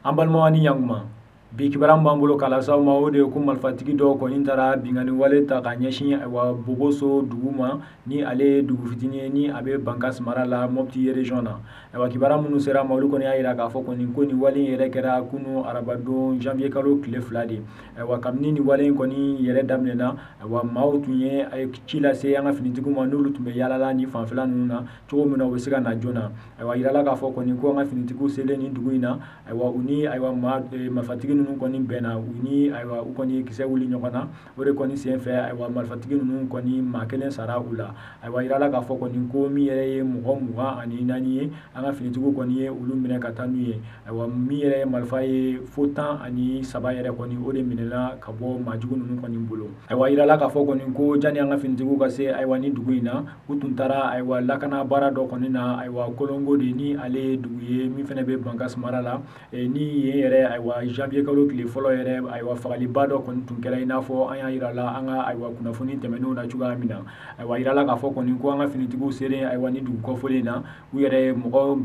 Ambalmawani Yangma bi kibaran bambolo kala saw ma ode ko malfatigi do ko intara bingani wale ta kanyeshi wa bogoso duguma ni ale dugu fitini ni abe bankas marala mopti region na wa kibaran munu sera mawlu ko ni ayira ka fo ko ni wale yere kera kunu arabado janvier kalo kile fladi wa kamni ni wale ko ni yere damnena wa mawtunye ay kila se yanga finitigu ma nulu tumbe yalala ni fanfela nuna to mena o siga na jona wa yirala ka fo ko ni ko nga finitigu sele ni duguina wa uni ay wa mafatigi nunu koni bena uni aywa ukoni kise wuli nyokona ore koni senfe aywa malfatigi nunu koni makelen sara ula aywa irala ka fo koni ko mi yere mugo muga ani nani anga finitigu koni ulu mine katanu ye aywa mi yere malfaye fotan ani saba yere koni ore minela kabo majugu nunu koni bulo aywa irala ka fo koni ko jani anga finitigu kase aywa ni duguina utuntara aywa lakana bara do koni na aywa kolongo de ni ale duguye mi fene be bankas marala ni yere aywa janvier kalo kile folo yere aywa fagali bado kon tunkela ina fo anya irala anga aywa kuna funi temeno na chuga amina aywa irala ka fo koni ko anga finitigu sere aywa ni dugu ko folena u yere mogo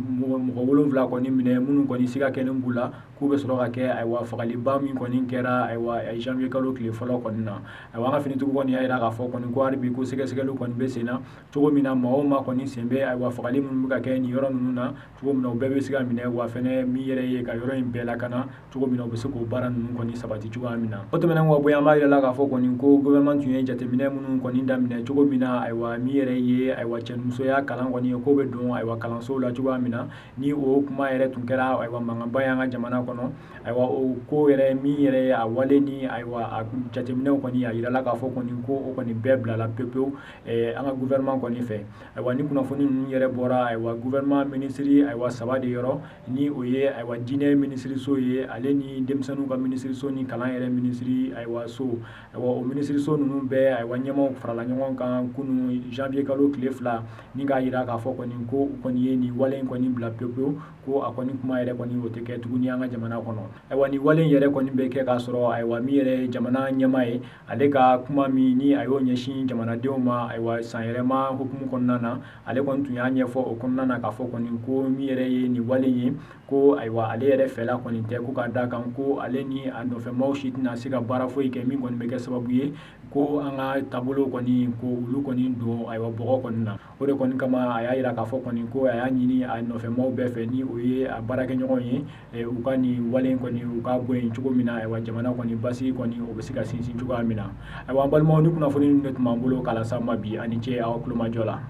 wolonvla koni mine munu koni siga kenen bula ku be soro ka ke aywa fagali ba mi koni kera aywa ay janvier kalo kile folo koni na aywa anga finitigu koni ayira ka fo koni ko arbi ko sege sege lu koni be sena chugo mina maoma koni sembe aywa fagali mun ka ke ni yoro nuna chugo mina bebe siga mine wa fene mi yere ye ka yoro imbela kana chugo mina be ko bara nunu koni sabati chugo amina otomena wa boya ma ila ka fo koni ko government ye jate mine munu koni ndamine chugo mina aywa mi yere ye aywa chen muso ya kalan koni ko be don aywa kalan so la chugo amina ni o kuma yere tunkera aywa mangamba ya nga jamana kono aywa o ko yere mi yere awale ni aywa jate mine koni ya ila ka fo koni ko o koni bebla la pepe anga gouvernement koni fe aywa ni kuna foni nunu yere bora aywa gouvernement ministry aywa sabade yoro ni oye aywa dine ministry so ye ale ni demsanu ka ministry so ni kalan yere ministry aywa so aywa o ministry so nunu be aywa nyemo farala nyongon kan kunu janvier kalo kile fla ni ga yira ka fo koni ko koni ye ni wale koni bla pepe ko akoni kuma yere koni oteke tuguni anga jamana kono aywa ni wale yere koni be ke ka soro aywa mi yere jamana nyama e ale ka kuma mi ni ayo nyeshi jamana deuma aywa san yere ma hukumu konnana ale kon tunya nyefo o konnana ka fo koni ko mi yere ye ni wale ye ko aywa ale yere fela koni te ko ka da kan ko ale ni ando fe mawshit na siga bara fo ke mi koni be ke sababu ye ko anga tabulo koni ko ulu koni do aywa bogo koni na ore koni kama aya ira ka fo koni ko aya nyini ando fe maw be fe ni oye bara ke nyogon ye ukani wale koni uka boy chugo mina aywa jamana koni basi koni obesika sinsin chugo amina aywa balmo ni kuna fo ni net mambulo kala sama bi ani che aw kluma jola